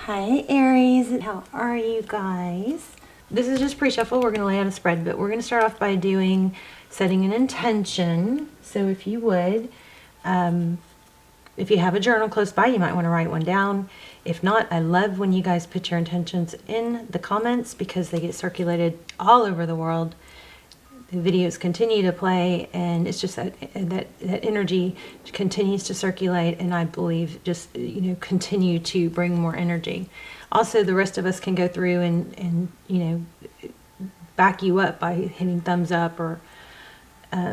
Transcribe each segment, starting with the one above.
Hi Aries, how are you guys? This is just pre-shuffle. We're going to lay out a spread, but we're going to start off by setting an intention. So if you would, if you have a journal close by, you might want to write one down. If not, I love when you guys put your intentions in the comments because they get circulated all over the world. The videos continue to play, and it's just that energy continues to circulate, and I believe just continue to bring more energy. Also, the rest of us can go through and back you up by hitting thumbs up or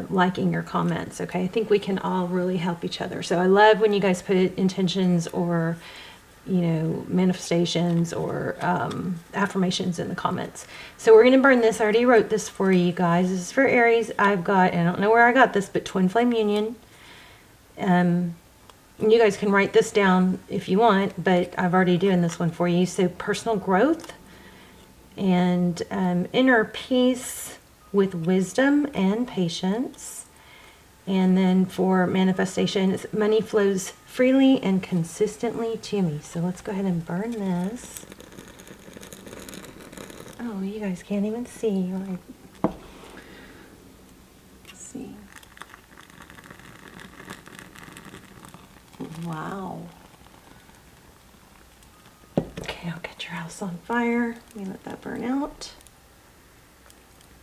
liking your comments. Okay, I think we can all really help each other. So I love when you guys put intentions or manifestations or affirmations in the comments. So we're going to burn this. I already wrote this for you guys. This is for Aries. I've got, I don't know where I got this, but twin flame union. You guys can write this down if you want, but I've already done this one for you. So personal growth and inner peace with wisdom and patience. And then for manifestation, money flows freely and consistently to me. So let's go ahead and burn this. Oh, you guys can't even see. Let's see. Wow. Okay, I'll get your house on fire. Let me let that burn out.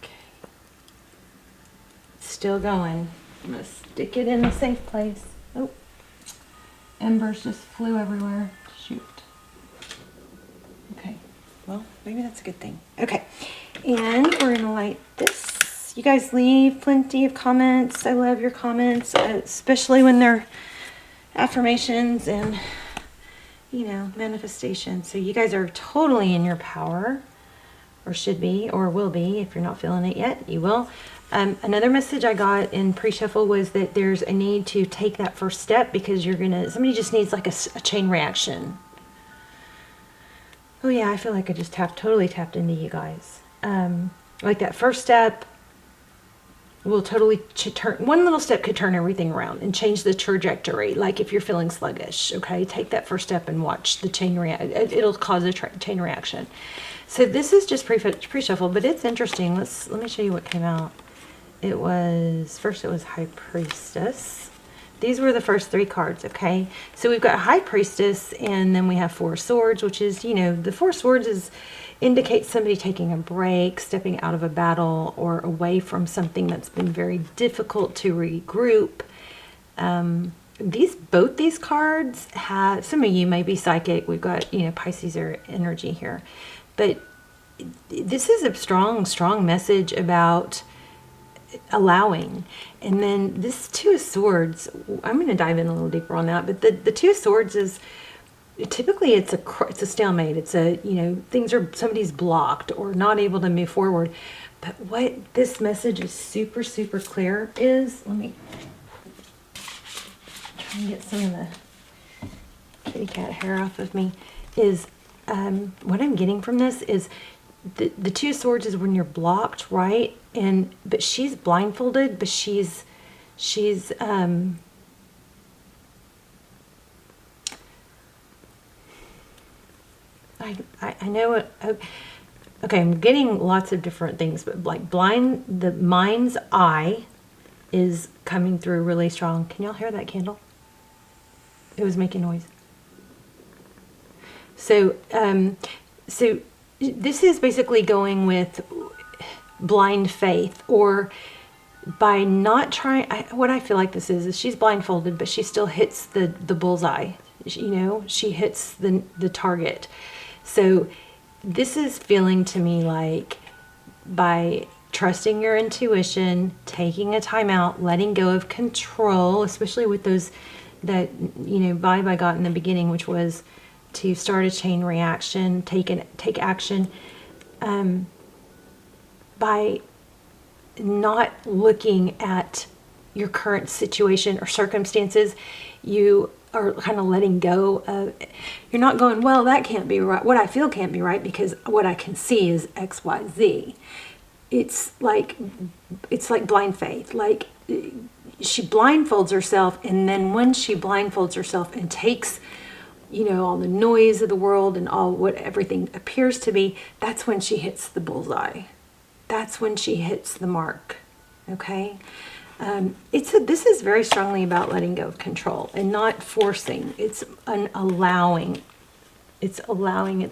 Okay. It's still going. I'm going to stick it in a safe place. Oh, embers just flew everywhere. Shoot. Okay, well, maybe that's a good thing. Okay, and we're going to light this. You guys leave plenty of comments. I love your comments, especially when they're affirmations and, manifestations. So you guys are totally in your power, or should be, or will be. If you're not feeling it yet, you will. Another message I got in pre-shuffle was that there's a need to take that first step because somebody just needs like a chain reaction. Oh yeah, I feel like I just totally tapped into you guys. Like that first step will totally turn, one little step could turn everything around and change the trajectory. Like if you're feeling sluggish, okay, take that first step and watch the chain reaction. It'll cause a chain reaction. So this is just pre-shuffle, but it's interesting. Let me show you what came out. First it was High Priestess. These were the first three cards, okay? So we've got High Priestess, and then we have Four Swords, which is, the Four Swords indicates somebody taking a break, stepping out of a battle, or away from something that's been very difficult to regroup. Both these cards have, some of you may be psychic. We've got, Pisces energy here. But this is a strong, strong message about allowing. And then this Two of Swords, I'm going to dive in a little deeper on that, but the Two of Swords is typically it's a stalemate. It's somebody's blocked or not able to move forward. But what this message is super, super clear is, let me try and get some of the kitty cat hair off of me, is what I'm getting from this is the Two of Swords is when you're blocked, right? But she's blindfolded, but she's I know it. Okay, I'm getting lots of different things, but like the mind's eye is coming through really strong. Can y'all hear that candle? It was making noise. So this is basically going with blind faith, or by not trying. What I feel like this is she's blindfolded, but she still hits the bullseye. She hits the target. So this is feeling to me like by trusting your intuition, taking a time out, letting go of control, especially with those that vibe I got in the beginning, which was to start a chain reaction, take action, by not looking at your current situation or circumstances, you are kind of letting go of, you're not going, well, that can't be right. What I feel can't be right because what I can see is X, Y, Z. It's like blind faith. Like she blindfolds herself, and then when she blindfolds herself and takes you know, all the noise of the world and all what everything appears to be, that's when she hits the bullseye. That's when she hits the mark. Okay? This is very strongly about letting go of control and not forcing. It's an allowing. It's allowing.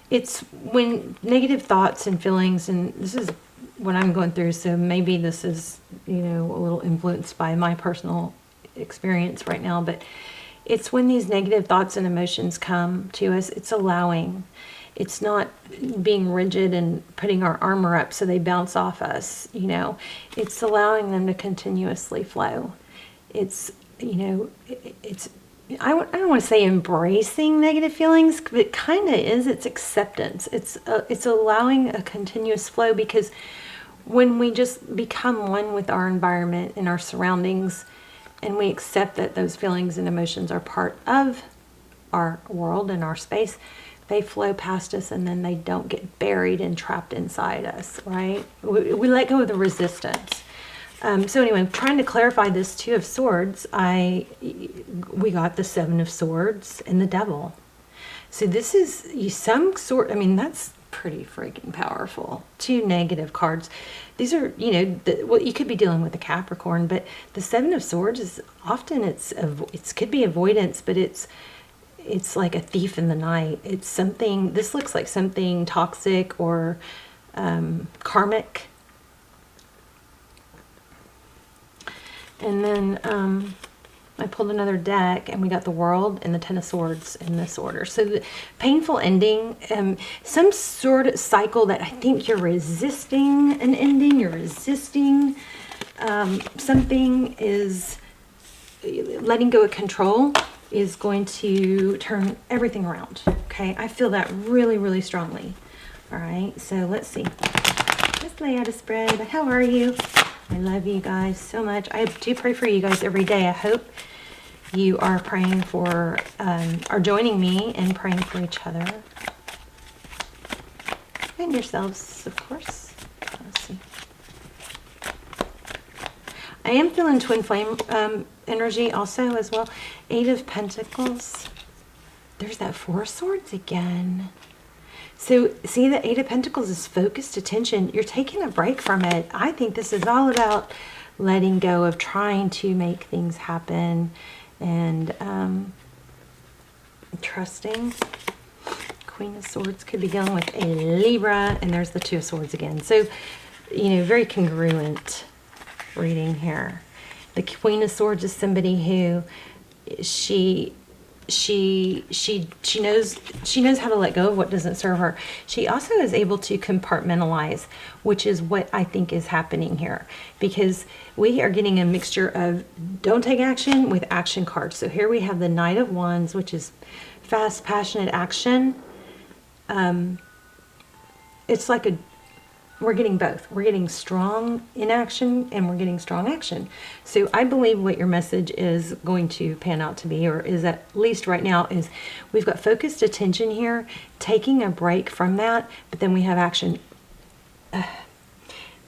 It's when negative thoughts and feelings, and this is what I'm going through, so maybe this is, you know, a little influenced by my personal experience right now, but it's when these negative thoughts and emotions come to us, it's allowing. It's not being rigid and putting our armor up so they bounce off us, you know. It's allowing them to continuously flow. It's, you know, I don't want to say embracing negative feelings, but it kind of is. It's acceptance. It's allowing a continuous flow, because when we just become one with our environment and our surroundings, and we accept that those feelings and emotions are part of our world and our space, they flow past us, and then they don't get buried and trapped inside us, right? We let go of the resistance. So anyway, trying to clarify this Two of Swords, we got the Seven of Swords and the Devil. So this is some sort, I mean, that's pretty freaking powerful. Two negative cards. These are, you know, well, you could be dealing with a Capricorn, but the Seven of Swords is often, it could be avoidance, but it's like a thief in the night. It's something, this looks like something toxic or karmic. And then I pulled another deck, and we got the World and the Ten of Swords in this order. So the painful ending, some sort of cycle that I think you're resisting an ending, you're resisting something, is letting go of control is going to turn everything around. Okay, I feel that really, really strongly. All right, so let's see. Let's lay out a spread. How are you? I love you guys so much. I do pray for you guys every day. I hope you are praying for, are joining me in praying for each other. And yourselves, of course. Let's see. I am feeling twin flame energy also as well. Eight of Pentacles. There's that Four of Swords again. So see, the Eight of Pentacles is focused attention. You're taking a break from it. I think this is all about letting go of trying to make things happen and trusting. Queen of Swords could be dealing with a Libra, and there's the Two of Swords again. So, you know, very congruent reading here. The Queen of Swords is somebody who she knows how to let go of what doesn't serve her. She also is able to compartmentalize, which is what I think is happening here, because we are getting a mixture of don't take action with action cards. So here we have the Knight of Wands, which is fast, passionate action. It's like we're getting both. We're getting strong inaction and we're getting strong action. So I believe what your message is going to pan out to be, or is at least right now, is we've got focused attention here, taking a break from that, but then we have action.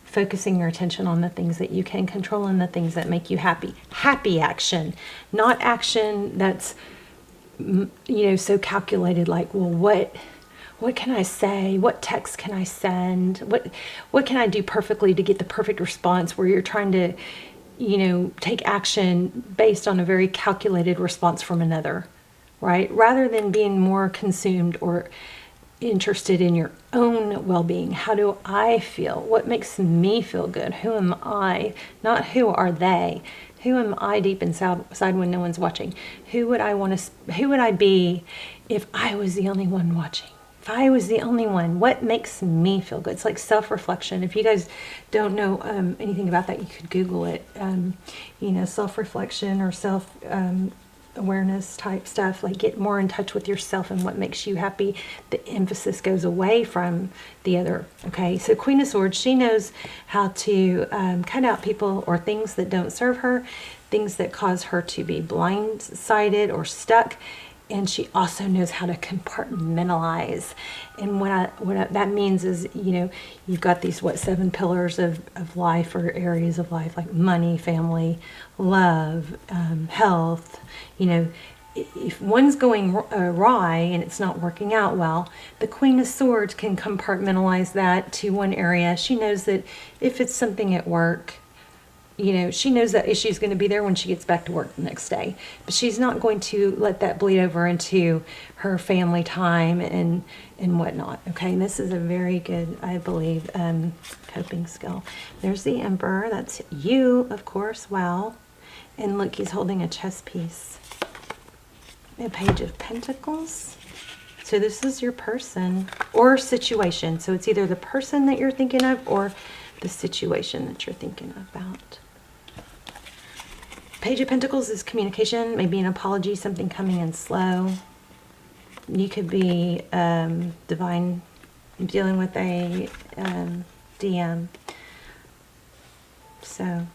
Focusing your attention on the things that you can control and the things that make you happy. Happy action, not action that's, you know, so calculated, like, well, what can I say? What text can I send? What can I do perfectly to get the perfect response, where you're trying to, you know, take action based on a very calculated response from another, right? Rather than being more consumed or interested in your own well-being. How do I feel? What makes me feel good? Who am I? Not who are they? Who am I deep inside when no one's watching? Who would I be if I was the only one watching? If I was the only one, what makes me feel good? It's like self-reflection. If you guys don't know anything about that, you could Google it. You know, self-reflection or self-awareness type stuff. Like, get more in touch with yourself and what makes you happy. The emphasis goes away from the other. Okay, so Queen of Swords, she knows how to cut out people or things that don't serve her, things that cause her to be blindsided or stuck. And she also knows how to compartmentalize. And that means is, you know, you've got these, 7 pillars of life, or areas of life, like money, family, love, health. You know, if one's going awry and it's not working out well, the Queen of Swords can compartmentalize that to one area. She knows that if it's something at work, you know, she knows that issue's going to be there when she gets back to work the next day. But she's not going to let that bleed over into her family time and whatnot. Okay, and this is a very good, I believe, coping skill. There's the Emperor. That's you, of course. Wow. And look, he's holding a chess piece. A Page of Pentacles. So this is your person or situation. So it's either the person that you're thinking of or the situation that you're thinking about. Page of Pentacles is communication, maybe an apology, something coming in slow. You could be dealing with a DM. So,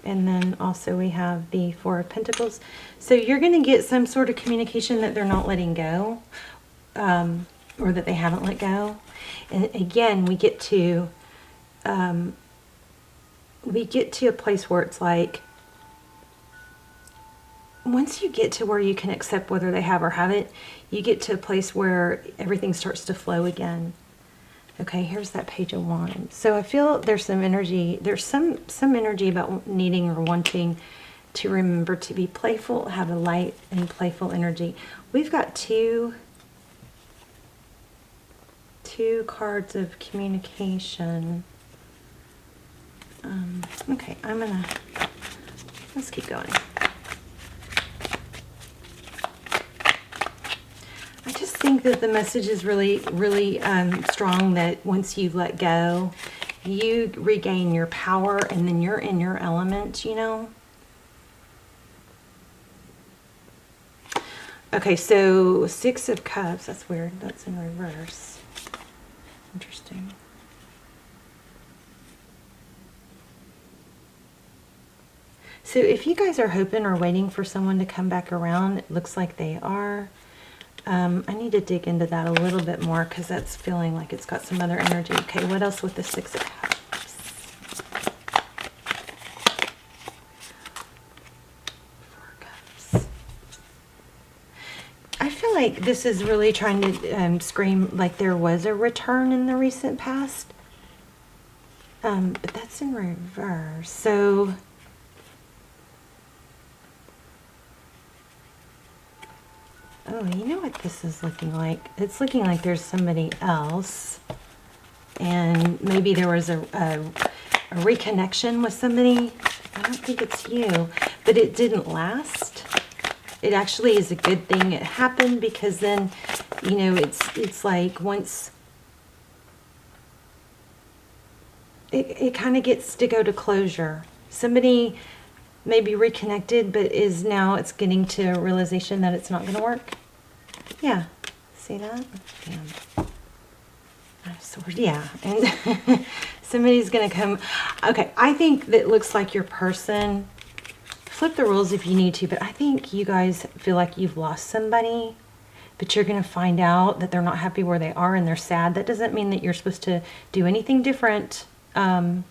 and then also we have the Four of Pentacles. So you're going to get some sort of communication that they're not letting go, or that they haven't let go. And again, we get to a place where it's like, once you get to where you can accept whether they have or haven't, you get to a place where everything starts to flow again. Okay, here's that Page of Wands. So I feel there's some energy, there's some energy about needing or wanting to remember to be playful, have a light and playful energy. We've got two cards of communication. Okay, let's keep going. I just think that the message is really, really strong, that once you let go, you regain your power and then you're in your element, you know? Okay, so 6 of Cups, that's weird. That's in reverse. Interesting. So if you guys are hoping or waiting for someone to come back around, it looks like they are. I need to dig into that a little bit more because that's feeling like it's got some other energy. Okay, what else with the 6 of Cups? 4 Cups. I feel like this is really trying to scream like there was a return in the recent past. But that's in reverse. So oh, you know what this is looking like? It's looking like there's somebody else. And maybe there was a reconnection with somebody. I don't think it's you. But it didn't last. It actually is a good thing it happened, because then, you know, it's like once it kind of gets to go to closure. Somebody maybe reconnected, but it's getting to a realization that it's not going to work. Yeah, see that? Damn. Sword. Yeah, and somebody's going to come. Okay, I think that looks like your person. Flip the rules if you need to, but I think you guys feel like you've lost somebody, but you're going to find out that they're not happy where they are and they're sad. That doesn't mean that you're supposed to do anything different other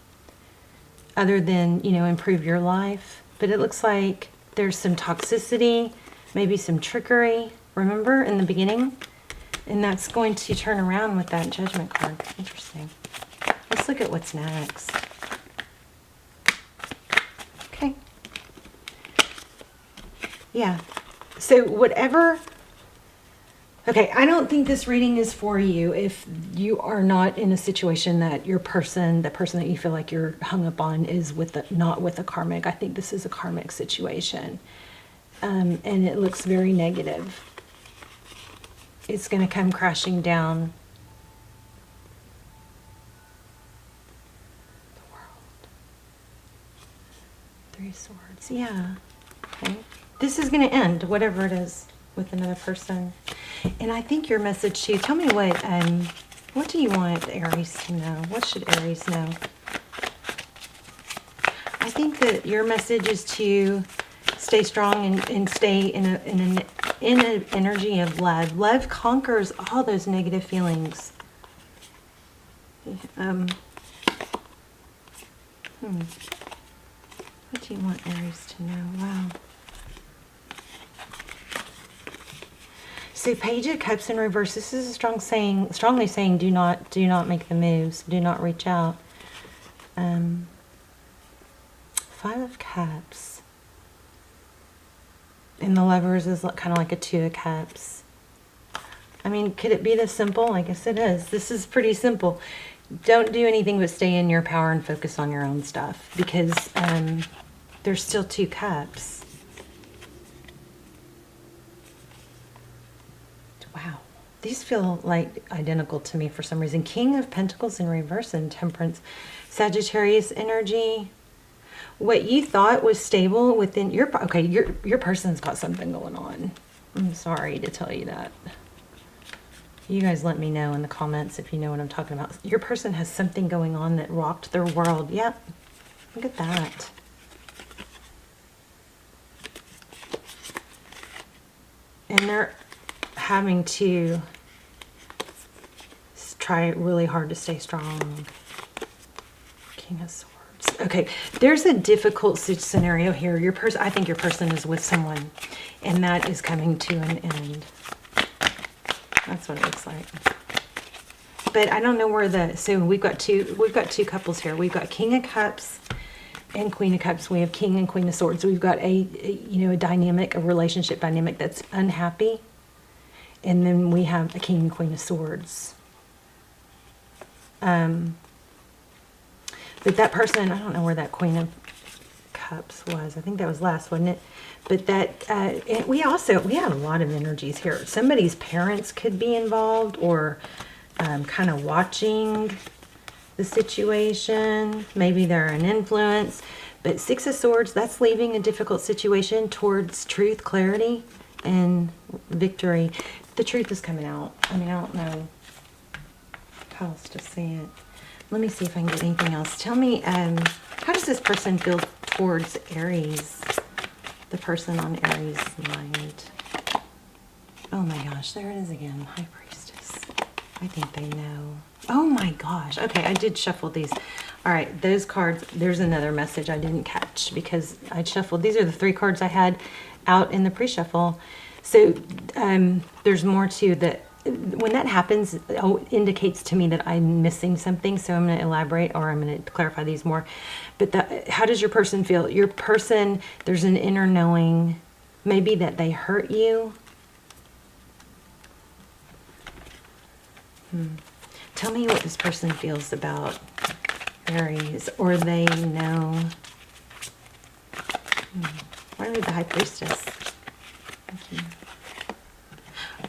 than, you know, improve your life. But it looks like there's some toxicity, maybe some trickery, remember, in the beginning? And that's going to turn around with that Judgment card. Interesting. Let's look at what's next. Okay. Yeah. So whatever... Okay, I don't think this reading is for you if you are not in a situation that the person that you feel like you're hung up on is not with a karmic. I think this is a karmic situation. And it looks very negative. It's going to come crashing down. The World. 3 Swords. Yeah. Okay. This is going to end, whatever it is, with another person. And I think your message too, tell me what do you want Aries to know? What should Aries know? I think that your message is to stay strong and stay in in an energy of love. Love conquers all those negative feelings. What do you want Aries to know? Wow. So Page of Cups in reverse. This is a strongly saying, do not make the moves. Do not reach out. 5 of Cups. And the Lovers is kind of like a 2 of Cups. I mean, could it be this simple? I guess it is. This is pretty simple. Don't do anything but stay in your power and focus on your own stuff, because there's still 2 cups. Wow. These feel like identical to me for some reason. King of Pentacles in reverse and Temperance. Sagittarius energy. What you thought was stable within your... Okay, your person's got something going on. I'm sorry to tell you that. You guys let me know in the comments if you know what I'm talking about. Your person has something going on that rocked their world. Yep. Look at that. And they're having to try really hard to stay strong. King of Swords. Okay, there's a difficult scenario here. Your person, I think your person is with someone, and that is coming to an end. That's what it looks like. But I don't know where the... So we've got two couples here. We've got King of Cups and Queen of Cups. We have King and Queen of Swords. We've got a dynamic, a relationship dynamic that's unhappy. And then we have a King and Queen of Swords. But that person, I don't know where that Queen of Cups was. I think that was last, wasn't it? But that, we have a lot of energies here. Somebody's parents could be involved, or kind of watching the situation. Maybe they're an influence. But 6 of Swords, that's leaving a difficult situation towards truth, clarity, and victory. The truth is coming out. I mean, I don't know how else to say it. Let me see if I can get anything else. Tell me, how does this person feel towards Aries? The person on Aries' mind. Oh my gosh, there it is again. High Priestess. I think they know. Oh my gosh. Okay, I did shuffle these. All right, those cards, there's another message I didn't catch because I shuffled. These are the 3 cards I had out in the pre-shuffle. So there's more to that. When that happens, it indicates to me that I'm missing something. So I'm going to elaborate, or I'm going to clarify these more. But how does your person feel? Your person, there's an inner knowing, maybe that they hurt you. Tell me what this person feels about Aries, or they know. Why are we the High Priestess? Okay.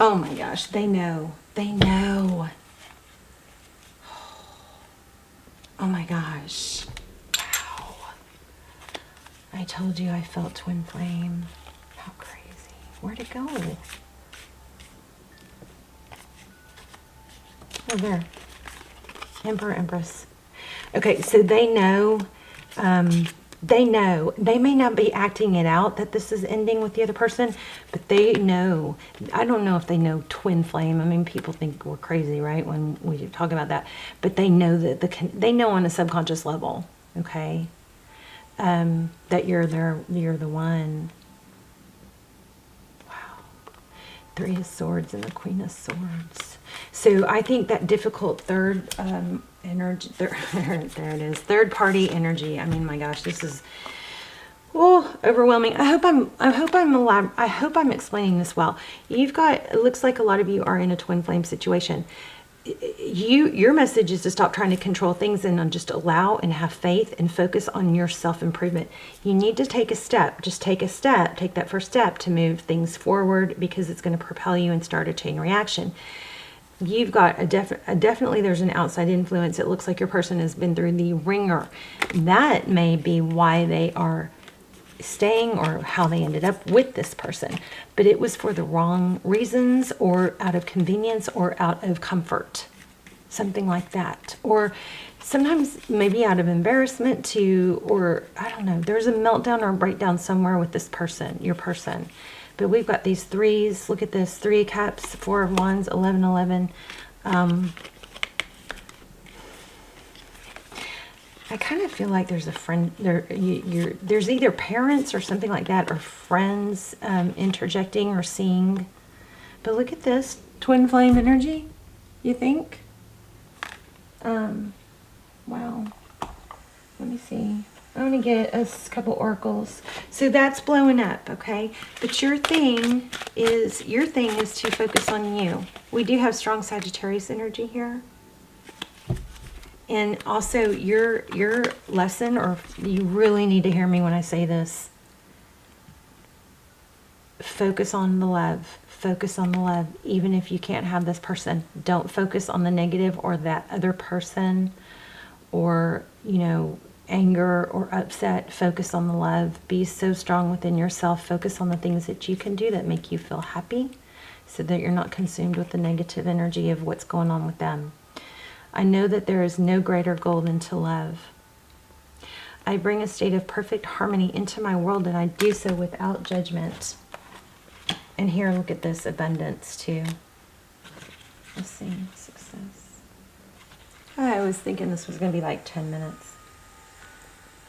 Oh my gosh, they know. They know. Oh my gosh. Wow. I told you I felt twin flame. How crazy. Where'd it go? Oh, there. Emperor, Empress. Okay, so they know. They know. They may not be acting it out that this is ending with the other person, but they know. I don't know if they know twin flame. I mean, people think we're crazy, right, when we talk about that. But they know that they know on a subconscious level, okay, that you're the one. Wow. 3 of Swords and the Queen of Swords. So I think that difficult third energy, there it is, third party energy. I mean, my gosh, this is overwhelming. I hope I'm explaining this well. You've got, it looks like a lot of you are in a twin flame situation. Your message is to stop trying to control things and just allow and have faith and focus on your self-improvement. You need to take a step. Just take a step. Take that first step to move things forward, because it's going to propel you and start a chain reaction. You've got definitely there's an outside influence. It looks like your person has been through the ringer. That may be why they are staying, or how they ended up with this person. But it was for the wrong reasons, or out of convenience, or out of comfort. Something like that. Or sometimes maybe out of embarrassment too, or I don't know. There's a meltdown or a breakdown somewhere with this person, your person. But we've got these threes. Look at this. 3 of Cups, 4 of Wands, 11, 11. I kind of feel like there's a friend there. There's either parents or something like that, or friends interjecting or seeing. But look at this twin flame energy. You think? Wow. Let me see. I'm going to get a couple oracles. So that's blowing up, okay? But your thing is to focus on you. We do have strong Sagittarius energy here. And also your lesson, or you really need to hear me when I say this. Focus on the love. Focus on the love. Even if you can't have this person, don't focus on the negative or that other person, or, you know, anger or upset. Focus on the love. Be so strong within yourself. Focus on the things that you can do that make you feel happy, so that you're not consumed with the negative energy of what's going on with them. I know that there is no greater goal than to love. I bring a state of perfect harmony into my world, and I do so without judgment. And here, look at this abundance too. Let's see, success. I was thinking this was going to be like 10 minutes.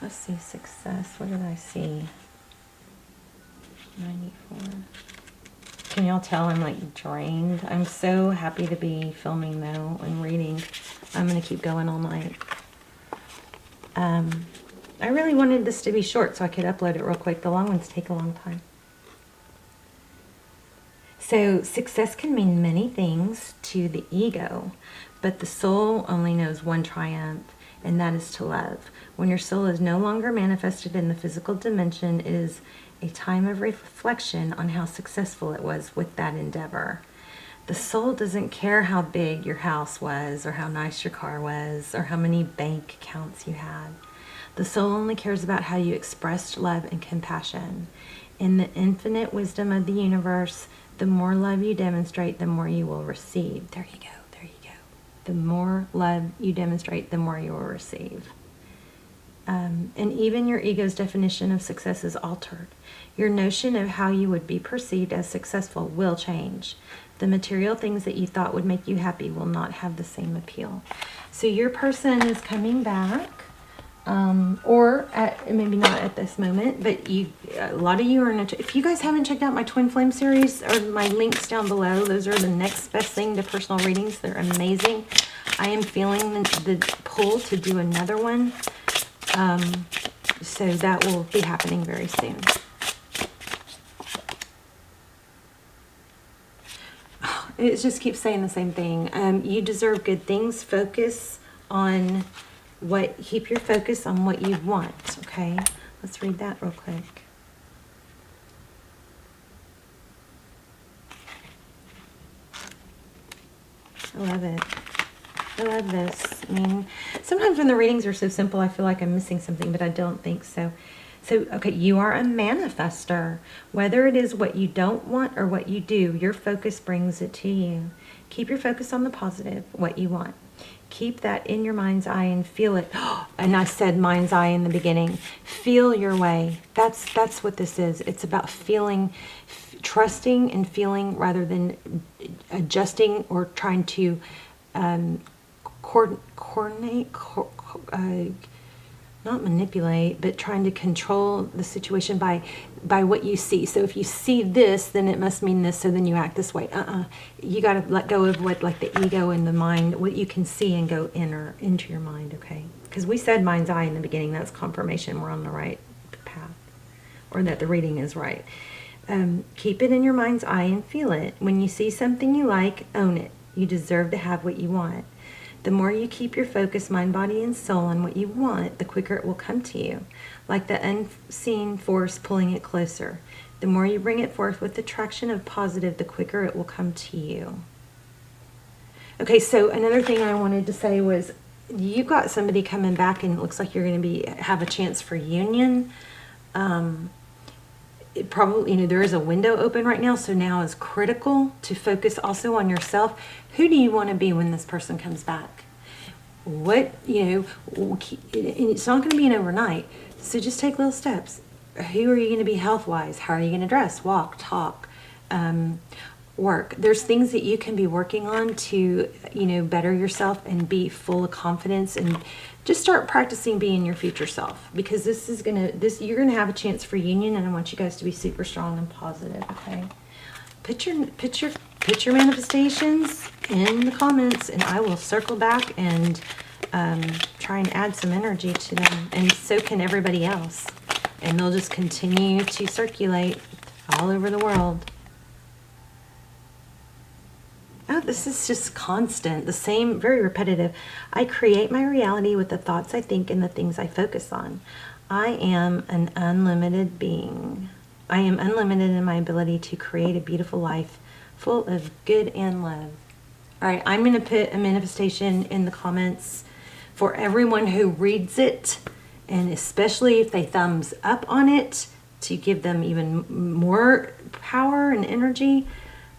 Let's see, success. What did I see? 94. Can y'all tell I'm like drained? I'm so happy to be filming though and reading. I'm going to keep going all night. I really wanted this to be short so I could upload it real quick. The long ones take a long time. So success can mean many things to the ego, but the soul only knows one triumph, and that is to love. When your soul is no longer manifested in the physical dimension, it is a time of reflection on how successful it was with that endeavor. The soul doesn't care how big your house was, or how nice your car was, or how many bank accounts you had. The soul only cares about how you expressed love and compassion. In the infinite wisdom of the universe, the more love you demonstrate, the more you will receive. There you go, there you go. The more love you demonstrate, the more you will receive. And even your ego's definition of success is altered. Your notion of how you would be perceived as successful will change. The material things that you thought would make you happy will not have the same appeal. So your person is coming back, or maybe not at this moment, but a lot of you are in if you guys haven't checked out my Twin Flame series, or my links down below, those are the next best thing to personal readings. They're amazing. I am feeling the pull to do another one. So that will be happening very soon. It just keeps saying the same thing. You deserve good things. Focus on keep your focus on what you want, okay? Let's read that real quick. I love it. I love this. I mean, sometimes when the readings are so simple, I feel like I'm missing something, but I don't think so. So, okay, you are a manifester. Whether it is what you don't want or what you do, your focus brings it to you. Keep your focus on the positive, what you want. Keep that in your mind's eye and feel it. And I said mind's eye in the beginning. Feel your way. That's what this is. It's about feeling, trusting and feeling, rather than adjusting or trying to coordinate, not manipulate, but trying to control the situation by what you see. So if you see this, then it must mean this, so then you act this way. You got to let go of what, like the ego and the mind, what you can see, and go into your mind, okay? Because we said mind's eye in the beginning. That's confirmation we're on the right path, or that the reading is right. Keep it in your mind's eye and feel it. When you see something you like, own it. You deserve to have what you want. The more you keep your focus, mind, body, and soul on what you want, the quicker it will come to you, like the unseen force pulling it closer. The more you bring it forth with the traction of positive, the quicker it will come to you. Okay, so another thing I wanted to say was, you've got somebody coming back, and it looks like you're going to have a chance for union. It probably, there is a window open right now, so now is critical to focus also on yourself. Who do you want to be when this person comes back? What, and it's not going to be an overnight, so just take little steps. who are you going to be health-wise? How are you going to dress, walk, talk, work? There's things that you can be working on to, you know, better yourself and be full of confidence, and just start practicing being your future self, because you're gonna have a chance for union, and I want you guys to be super strong and positive. Okay, put your manifestations in the comments, and I will circle back and try and add some energy to them, and so can everybody else, and they'll just continue to circulate all over the world. Oh, this is just constant, the same, very repetitive. I create my reality with the thoughts I think and the things I focus on. I am an unlimited being. I am unlimited in my ability to create a beautiful life full of good and love. All right, I'm going to put a manifestation in the comments for everyone who reads it, and especially if they thumbs up on it, to give them even more power and energy.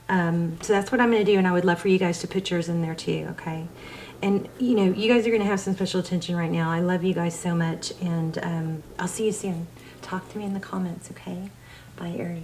So that's what I'm going to do, and I would love for you guys to put yours in there too, okay? And, you know, you guys are going to have some special attention right now. I love you guys so much, and I'll see you soon. Talk to me in the comments, okay? Bye, Aries.